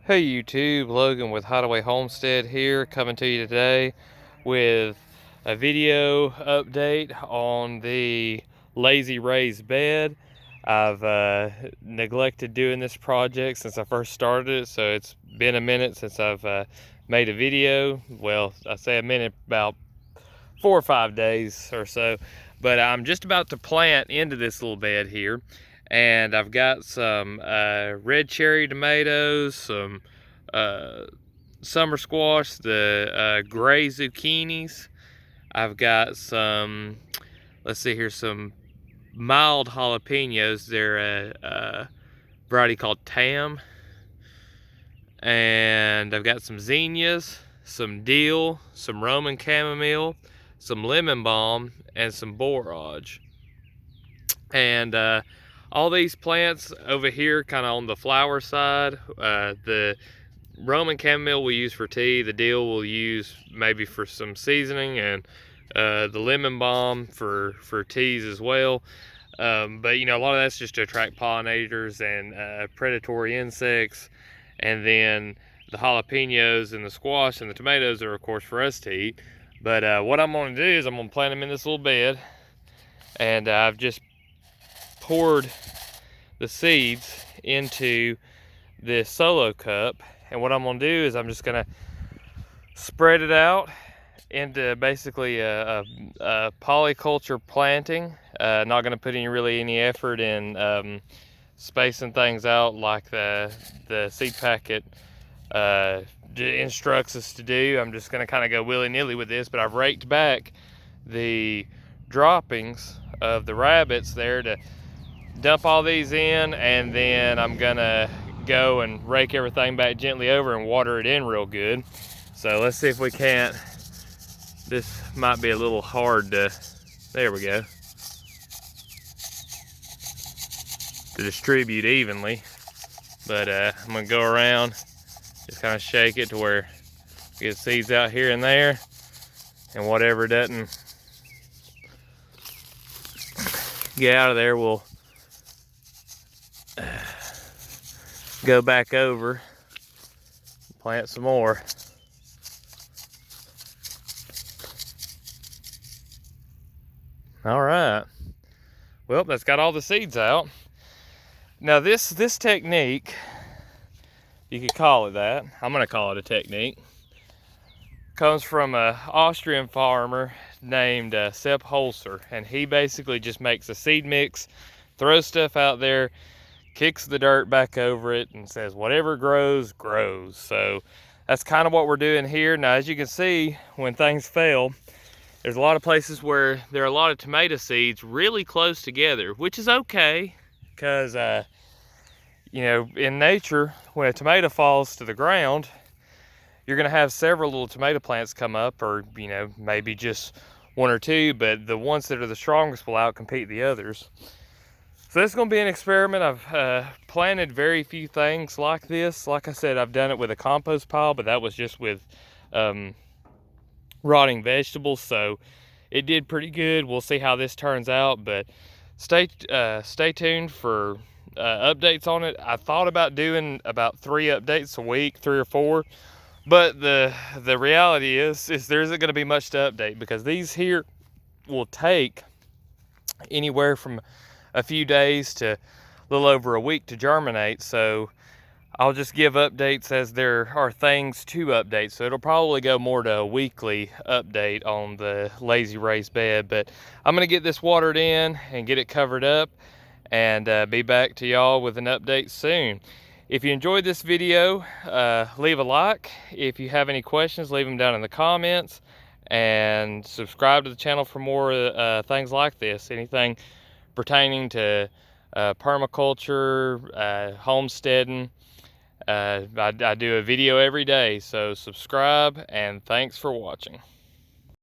Hey YouTube, Logan with Hideaway Homestead here, coming to you today with a video update on the lazy raised bed. I've neglected doing this project since I first started it, so it's been a minute since I've made a video. Well, I say a minute, about 4 or 5 days or so, but I'm just about to plant into this little bed here. And I've got some red cherry tomatoes, some summer squash, the gray zucchinis. I've got some, let's see here, some mild jalapenos. They're a variety called Tam. And I've got some zinnias, some dill, some Roman chamomile, some lemon balm, and some borage. And all these plants over here kind of on the flower side, the Roman chamomile we use for tea, the dill we'll use maybe for some seasoning, and the lemon balm for teas as well. But you know, a lot of that's just to attract pollinators and predatory insects. And then the jalapenos and the squash and the tomatoes are of course for us to eat. But what I'm going to do is I'm going to plant them in this little bed, and I've just poured the seeds into this solo cup. And what I'm going to do is I'm just going to spread it out into basically a polyculture planting. Not going to put any effort in spacing things out like the seed packet instructs us to do. I'm just going to kind of go willy-nilly with this, but I've raked back the droppings of the rabbits there to dump all these in, and then I'm gonna go and rake everything back gently over and water it in real good. So let's see if we can't, this might be a little hard to, there we go, to distribute evenly. But I'm gonna go around, just kind of shake it to where we get seeds out here and there, and whatever doesn't get out of there will go back over, plant some more. All right, well, that's got all the seeds out. Now this technique, you could call it that, I'm gonna call it a technique, comes from an Austrian farmer named Sepp Holzer, and he basically just makes a seed mix, throws stuff out there, kicks the dirt back over it, and says whatever grows, grows. So that's kind of what we're doing here. Now, as you can see, when things fail, there's a lot of places where there are a lot of tomato seeds really close together, which is okay, because you know, in nature, when a tomato falls to the ground, you're gonna have several little tomato plants come up, or you know, maybe just one or two, but the ones that are the strongest will outcompete the others. So this is going to be an experiment. I've planted very few things like this. Like I said, I've done it with a compost pile, but that was just with rotting vegetables, so it did pretty good. We'll see how this turns out, but stay tuned for updates on it. I thought about doing about 3 updates a week, 3 or 4, but the reality is there isn't going to be much to update, because these here will take anywhere from a few days to a little over a week to germinate. So I'll just give updates as there are things to update. So it'll probably go more to a weekly update on the lazy raised bed. But I'm gonna get this watered in and get it covered up, and be back to y'all with an update soon. If you enjoyed this video, leave a like. If you have any questions, leave them down in the comments, and subscribe to the channel for more things like this. Anything pertaining to permaculture, homesteading. I do a video every day, so subscribe, and thanks for watching.